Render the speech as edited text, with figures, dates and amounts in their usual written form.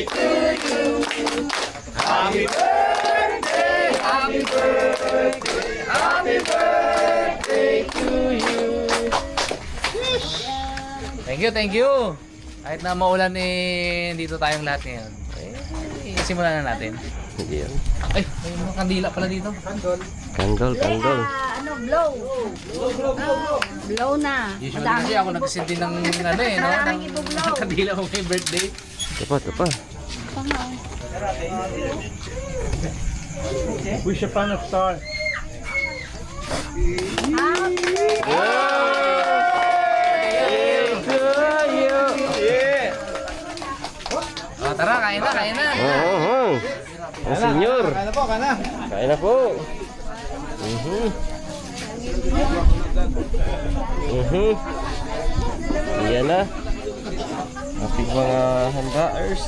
to you. Happy birthday, happy birthday, happy birthday to you. Thank you, thank you. Kahit na maulan eh, dito tayong lahat ngayon. Eh, simulan na natin. Hindi yan. Ay, may mga kandila pala dito. Kandol, kandol. Ano, blow. Blow na. Usually kasi ako nagsisinti ng ano eh, no? Maraming Ng ibublow. kandila ko may birthday. Ito pa, ito pa. Wish upon a star. Oh, tara, kain na, kain na. Oo. Ang senyor. Kaya na po, kaya na. Kain na po. Iyan na. Ating mga handaers.